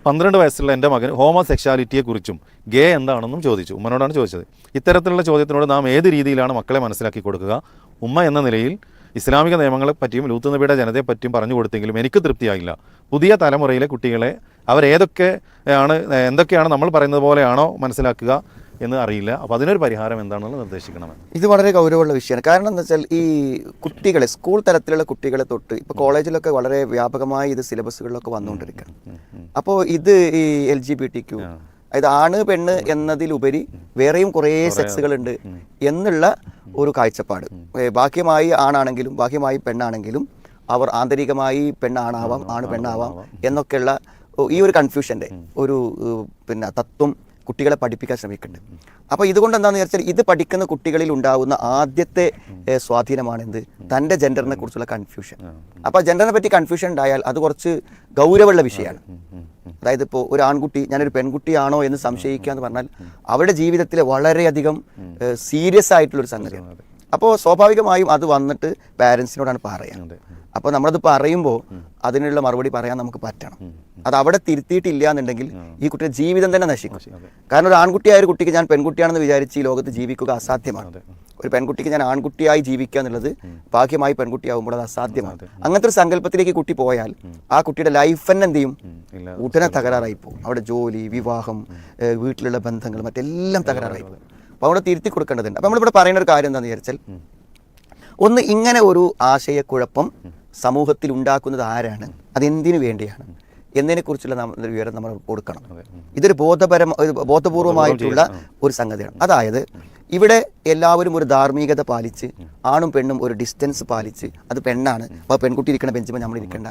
12 വയസ്സുള്ള എൻ്റെ മകൻ ഹോമോസെക്ഷാലിറ്റിയെക്കുറിച്ചും ഗേ എന്താണെന്നും ചോദിച്ചു. ഉമ്മനോടാണ് ചോദിച്ചത്. ഇത്തരത്തിലുള്ള ചോദ്യത്തിനോട് നാം ഏത് രീതിയിലാണ് മക്കളെ മനസ്സിലാക്കി കൊടുക്കുക? ഉമ്മ എന്ന നിലയിൽ ഇസ്ലാമിക നിയമങ്ങളെ പറ്റിയും ലൂത്ത് നബിയുടെ ജനതയെ പറ്റിയും പറഞ്ഞു കൊടുത്തെങ്കിലും എനിക്ക് തൃപ്തിയായില്ല. പുതിയ തലമുറയിലെ കുട്ടികളെ എന്തൊക്കെയാണ് നമ്മൾ പറയുന്നത് പോലെയാണോ മനസ്സിലാക്കുക എന്ന് അറിയില്ല. അപ്പോൾ അതിനൊരു പരിഹാരം എന്താണെന്ന് നിർദ്ദേശിക്കണം. ഇത് വളരെ ഗൗരവമുള്ള വിഷയമാണ്. കാരണം എന്താ വെച്ചാൽ ഈ കുട്ടികളെ, സ്കൂൾ തലത്തിലുള്ള കുട്ടികളെ തൊട്ട് ഇപ്പോൾ കോളേജിലൊക്കെ വളരെ വ്യാപകമായി ഇത് സിലബസുകളിലൊക്കെ വന്നുകൊണ്ടിരിക്കുകയാണ്. അപ്പോൾ ഇത് ഈ LGBTQ, അതായത് ആണ് പെണ്ണ് എന്നതിലുപരി വേറെയും കുറേ സെക്സുകളുണ്ട് എന്നുള്ള ഒരു കാഴ്ചപ്പാട്. ബാഹ്യമായി ആണാണെങ്കിലും ബാഹ്യമായി പെണ്ണാണെങ്കിലും അവർ ആന്തരികമായി പെണ്ണാണാവാം, ആണ് പെണ്ണാവാം എന്നൊക്കെയുള്ള ഈ ഒരു കൺഫ്യൂഷൻ്റെ ഒരു തത്വം കുട്ടികളെ പഠിപ്പിക്കാൻ ശ്രമിക്കുന്നുണ്ട്. അപ്പോൾ ഇതുകൊണ്ട് എന്താണെന്ന് വിചാരിച്ചാൽ ഇത് പഠിക്കുന്ന കുട്ടികളിൽ ഉണ്ടാകുന്ന ആദ്യത്തെ സ്വാധീനമാണ് എന്ത്? തൻ്റെ ജെൻഡറിനെ കുറിച്ചുള്ള കൺഫ്യൂഷൻ. അപ്പോൾ ജെൻഡറിനെ പറ്റി കൺഫ്യൂഷൻ ഉണ്ടായാൽ അത് കുറച്ച് ഗൗരവമുള്ള വിഷയമാണ്. അതായത് ഇപ്പോൾ ഒരു ആൺകുട്ടി ഞാനൊരു പെൺകുട്ടിയാണോ എന്ന് സംശയിക്കുക എന്ന് പറഞ്ഞാൽ അവരുടെ ജീവിതത്തിലെ വളരെയധികം സീരിയസ് ആയിട്ടുള്ളൊരു സംഗതിയാണ്. അപ്പോൾ സ്വാഭാവികമായും അത് വന്നിട്ട് പാരൻസിനോടാണ് പറയുന്നത്. അപ്പോൾ നമ്മളത് പറയുമ്പോൾ അതിനുള്ള മറുപടി പറയാൻ നമുക്ക് പറ്റണം. അത് അവിടെ തിരുത്തിയിട്ടില്ല എന്നുണ്ടെങ്കിൽ ഈ കുട്ടിയുടെ ജീവിതം തന്നെ നശിക്കും. കാരണം ഒരു ആൺകുട്ടിയായ ഒരു കുട്ടിക്ക് ഞാൻ പെൺകുട്ടിയാണെന്ന് വിചാരിച്ച് ഈ ലോകത്ത് ജീവിക്കുക അസാധ്യമാണ്. ഒരു പെൺകുട്ടിക്ക് ഞാൻ ആൺകുട്ടിയായി ജീവിക്കുക എന്നുള്ളത് ഭാഗ്യമായി പെൺകുട്ടിയാകുമ്പോൾ അത് അസാധ്യമാണ്. അങ്ങനത്തെ ഒരു സങ്കല്പത്തിലേക്ക് കുട്ടി പോയാൽ ആ കുട്ടിയുടെ ലൈഫ് തന്നെ എന്ത് ചെയ്യും? ഉടനെ തകരാറായി പോകും. അവിടെ ജോലി, വിവാഹം, വീട്ടിലുള്ള ബന്ധങ്ങൾ മറ്റെല്ലാം തകരാറായി പോകും. അപ്പോൾ അവിടെ തിരുത്തി കൊടുക്കേണ്ടതുണ്ട്. അപ്പോൾ നമ്മളിവിടെ പറയുന്ന ഒരു കാര്യം എന്താണെന്ന് വിചാരിച്ചാൽ, ഒന്ന് ഇങ്ങനെ ഒരു ആശയക്കുഴപ്പം സമൂഹത്തിൽ ഉണ്ടാക്കുന്നത് ആരാണ്, അതെന്തിനു വേണ്ടിയാണ് എന്നതിനെക്കുറിച്ചുള്ള വിവരം നമ്മൾ കൊടുക്കണം. ഇതൊരു ബോധപൂർവമായിട്ടുള്ള ഒരു സംഗതിയാണ്. അതായത് ഇവിടെ എല്ലാവരും ഒരു ധാർമ്മികത പാലിച്ച് ആണും പെണ്ണും ഒരു ഡിസ്റ്റൻസ് പാലിച്ച് അത് പെണ്ണാണ്, അപ്പോൾ പെൺകുട്ടി ഇരിക്കണ ബെഞ്ചുമ്പോൾ നമ്മൾ ഇരിക്കേണ്ട,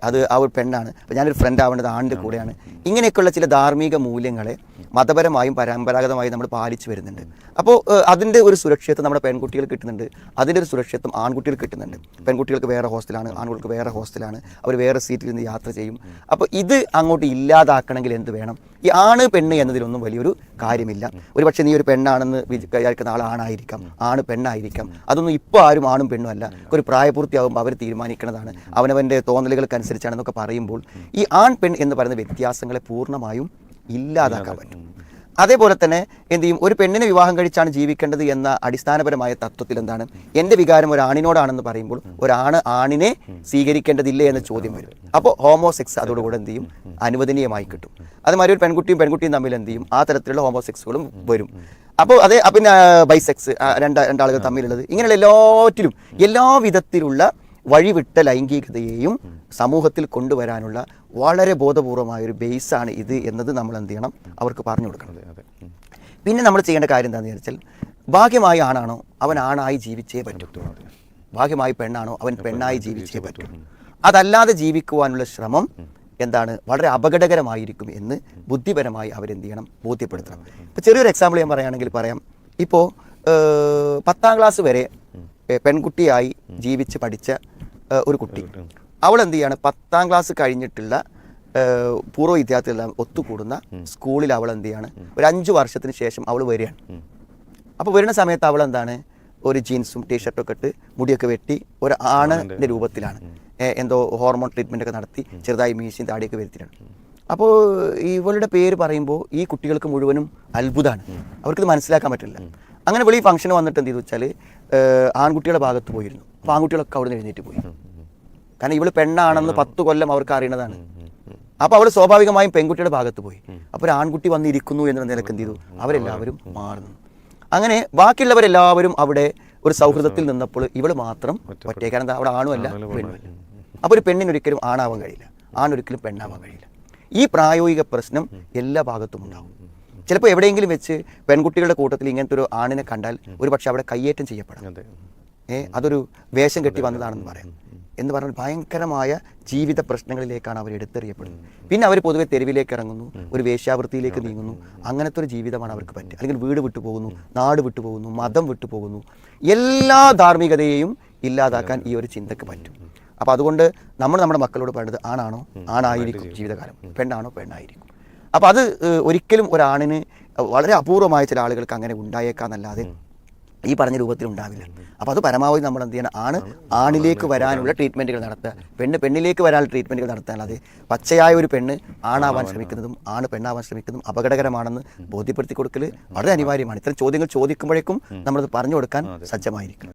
അത് ആ ഒരു പെണ്ണാണ്, അപ്പോൾ ഞാനൊരു ഫ്രണ്ട് ആവേണ്ടത് ആണിൻ്റെ കൂടെയാണ്. ഇങ്ങനെയൊക്കെയുള്ള ചില ധാർമ്മിക മൂല്യങ്ങളെ മതപരമായും പരമ്പരാഗതമായും നമ്മൾ പാലിച്ചു വരുന്നുണ്ട്. അപ്പോൾ അതിൻ്റെ ഒരു സുരക്ഷിതത്വം നമ്മുടെ പെൺകുട്ടികൾ കിട്ടുന്നുണ്ട്, അതിൻ്റെ ഒരു സുരക്ഷിതത്വം ആൺകുട്ടികൾ കിട്ടുന്നുണ്ട്. പെൺകുട്ടികൾക്ക് വേറെ ഹോസ്റ്റലാണ്, ആൺകുട്ടികൾക്ക് വേറെ ഹോസ്റ്റലാണ്, അവർ വേറെ സീറ്റിൽ നിന്ന് യാത്ര ചെയ്യും. അപ്പോൾ ഇത് അങ്ങോട്ട് ഇല്ലാതാക്കണമെങ്കിൽ എന്ത് വേണം? ഈ ആണ് പെണ്ണ് എന്നതിലൊന്നും വലിയൊരു കാര്യമില്ല. ഒരു പക്ഷേ നീ ഒരു പെണ്ണാണെന്ന് വിചാരിക്കുന്ന ആൾ ആണായിരിക്കാം, ആണ് പെണ്ണായിരിക്കാം. അതൊന്നും ഇപ്പോൾ ആരും ആണും പെണ്ണും അല്ല. ഒരു പ്രായപൂർത്തിയാകുമ്പോൾ അവർ തീരുമാനിക്കുന്നതാണ്, അവനവൻ്റെ തോന്നലുകൾക്കനുസരിച്ചാണെന്നൊക്കെ പറയുമ്പോൾ ഈ ആൺ പെൺ എന്ന് പറയുന്ന വ്യത്യാസങ്ങളെ പൂർണ്ണമായും ഇല്ലാതാക്കാൻ പറ്റും. അതേപോലെ തന്നെ എന്ത് ചെയ്യും? ഒരു പെണ്ണിനെ വിവാഹം കഴിച്ചാണ് ജീവിക്കേണ്ടത് എന്ന അടിസ്ഥാനപരമായ തത്വത്തിൽ എന്താണ്? എൻ്റെ വികാരം ഒരാണിനോടാണെന്ന് പറയുമ്പോൾ ഒരാണ് ആണിനെ സ്വീകരിക്കേണ്ടതില്ലേ എന്ന ചോദ്യം വരും. അപ്പോൾ ഹോമോസെക്സ് അതോടുകൂടെ എന്ത് ചെയ്യും? അനുവദനീയമായി കിട്ടും. അതുമാതിരി ഒരു പെൺകുട്ടിയും തമ്മിൽ എന്ത് ചെയ്യും? ആ തരത്തിലുള്ള ഹോമോസെക്സുകളും വരും. അപ്പോൾ പിന്നെ ബൈസെക്സ് രണ്ടാളുകൾ തമ്മിലുള്ളത്, ഇങ്ങനെയുള്ള എല്ലാറ്റിലും എല്ലാ വിധത്തിലുള്ള വഴിവിട്ട ലൈംഗികതയെയും സമൂഹത്തിൽ കൊണ്ടുവരാനുള്ള വളരെ ബോധപൂർവമായൊരു ബേസാണ് ഇത് എന്നത് നമ്മൾ എന്ത് ചെയ്യണം? അവർക്ക് പറഞ്ഞു കൊടുക്കണം. പിന്നെ നമ്മൾ ചെയ്യേണ്ട കാര്യം എന്താണെന്ന് വെച്ചാൽ, ഭാഗ്യമായി ആണാണോ അവൻ ആണായി ജീവിച്ചേ പറ്റൂ, ഭാഗ്യമായി പെണ്ണാണോ അവൻ പെണ്ണായി ജീവിച്ചേ പറ്റൂ. അതല്ലാതെ ജീവിക്കുവാനുള്ള ശ്രമം എന്താണ്? വളരെ അപകടകരമായിരിക്കും എന്ന് ബുദ്ധിപരമായി അവരെന്ത് ചെയ്യണം? ബോധ്യപ്പെടുത്തണം. ഇപ്പോൾ ചെറിയൊരു എക്സാമ്പിൾ ഞാൻ പറയുകയാണെങ്കിൽ പറയാം. ഇപ്പോൾ 10ാം ക്ലാസ് വരെ പെൺകുട്ടിയായി ജീവിച്ച് പഠിച്ച ഒരു കുട്ടി, അവൾ എന്ത് ചെയ്യാണ്? 10ാം ക്ലാസ് കഴിഞ്ഞിട്ടുള്ള പൂർവ്വ വിദ്യാർത്ഥികളെല്ലാം ഒത്തുകൂടുന്ന സ്കൂളിൽ അവൾ എന്ത് ചെയ്യാണ്? ഒരു 5 വർഷത്തിന് ശേഷം അവൾ വരികയാണ്. അപ്പോൾ വരുന്ന സമയത്ത് അവൾ എന്താണ്? ഒരു ജീൻസും ടീഷർട്ടൊക്കെ ഇട്ട് മുടിയൊക്കെ വെട്ടി ഒരു ആണിൻ്റെ രൂപത്തിലാണ്, എന്തോ ഹോർമോൺ ട്രീറ്റ്മെൻ്റ് ഒക്കെ നടത്തി ചെറുതായി മീശയും താടിയൊക്കെ വരുത്തിയിട്ടാണ്. അപ്പോൾ ഇവളുടെ പേര് പറയുമ്പോൾ ഈ കുട്ടികൾക്ക് മുഴുവനും അത്ഭുതമാണ്, അവർക്കിത് മനസ്സിലാക്കാൻ പറ്റില്ല. അങ്ങനെ വെളി ഫംഗ്ഷന് വന്നിട്ട് എന്ത് ചെയ്തു വെച്ചാൽ ആൺകുട്ടികളുടെ ഭാഗത്ത് പോയിരുന്നു. അപ്പോൾ ആൺകുട്ടികളൊക്കെ അവിടെ നിന്ന് എഴുന്നേറ്റ് പോയി. കാരണം ഇവള് പെണ്ണാണെന്ന് 10 കൊല്ലം അവർക്ക് അറിയുന്നതാണ്. അപ്പോൾ അവൾ സ്വാഭാവികമായും പെൺകുട്ടിയുടെ ഭാഗത്ത് പോയി. അപ്പോൾ ഒരു ആൺകുട്ടി വന്നിരിക്കുന്നു എന്ന നിലക്ക് എന്ത് ചെയ്തു? അവരെല്ലാവരും മാറുന്നു. അങ്ങനെ ബാക്കിയുള്ളവരെല്ലാവരും അവിടെ ഒരു സൗഹൃദത്തിൽ നിന്നപ്പോൾ ഇവള് മാത്രം ഒറ്റ. കാരണം എന്താ? അവിടെ ആണുമല്ല പെണ്ണുമല്ല. അപ്പോൾ ഒരു പെണ്ണിനൊരിക്കലും ആണാവാൻ കഴിയില്ല, ആണൊരിക്കലും പെണ്ണാവാൻ കഴിയില്ല. ഈ പ്രായോഗിക പ്രശ്നം എല്ലാ ഭാഗത്തും ഉണ്ടാകും. ചിലപ്പോൾ എവിടെയെങ്കിലും വെച്ച് പെൺകുട്ടികളുടെ കൂട്ടത്തിൽ ഇങ്ങനത്തെ ഒരു ആണിനെ കണ്ടാൽ ഒരു പക്ഷെ അവിടെ കയ്യേറ്റം ചെയ്യപ്പെടാം. അതൊരു വേഷം കെട്ടി വന്നതാണെന്ന് പറയാം. എന്ന് പറഞ്ഞാൽ ഭയങ്കരമായ ജീവിത പ്രശ്നങ്ങളിലേക്കാണ് അവർ എടുത്തെറിയപ്പെടുന്നത്. പിന്നെ അവർ പൊതുവെ തെരുവിലേക്ക് ഇറങ്ങുന്നു, ഒരു വേശ്യാവൃത്തിയിലേക്ക് നീങ്ങുന്നു. അങ്ങനത്തെ ഒരു ജീവിതമാണ് അവർക്ക് പറ്റുക. അല്ലെങ്കിൽ വീട് വിട്ടുപോകുന്നു, നാട് വിട്ടുപോകുന്നു, മതം വിട്ടുപോകുന്നു. എല്ലാ ധാർമ്മികതയെയും ഇല്ലാതാക്കാൻ ഈ ഒരു ചിന്തക്ക് പറ്റും. അപ്പോൾ അതുകൊണ്ട് നമ്മുടെ മക്കളോട് പറയേണ്ടത് ആണാണോ ആണായിരിക്കും ജീവിതകാലം, പെണ്ണാണോ പെണ്ണായിരിക്കും. അപ്പോൾ അത് ഒരിക്കലും ഒരാണിന് വളരെ അപൂർവമായ ചില ആളുകൾക്ക് അങ്ങനെ ഉണ്ടായേക്കാന്നല്ലാതെ ഈ പറഞ്ഞ രൂപത്തിൽ ഉണ്ടാവില്ല. അപ്പോൾ അത് പരമാവധി നമ്മൾ എന്ത് ചെയ്യണം, ആണിലേക്ക് വരാനുള്ള ട്രീറ്റ്മെൻറ്റുകൾ നടത്തുക, പെണ്ണിലേക്ക് വരാനുള്ള ട്രീറ്റ്മെൻറ്റുകൾ നടത്താൻ. അത് പച്ചയായ ഒരു പെണ്ണ് ആണാവാൻ ശ്രമിക്കുന്നതും ആണ് പെണ്ണാവാൻ ശ്രമിക്കുന്നതും അപകടകരമാണെന്ന് ബോധ്യപ്പെടുത്തി കൊടുക്കൽ വളരെ അനിവാര്യമാണ്. ഇത്തരം ചോദ്യങ്ങൾ ചോദിക്കുമ്പോഴേക്കും നമ്മളത് പറഞ്ഞു കൊടുക്കാൻ സജ്ജമായിരിക്കണം.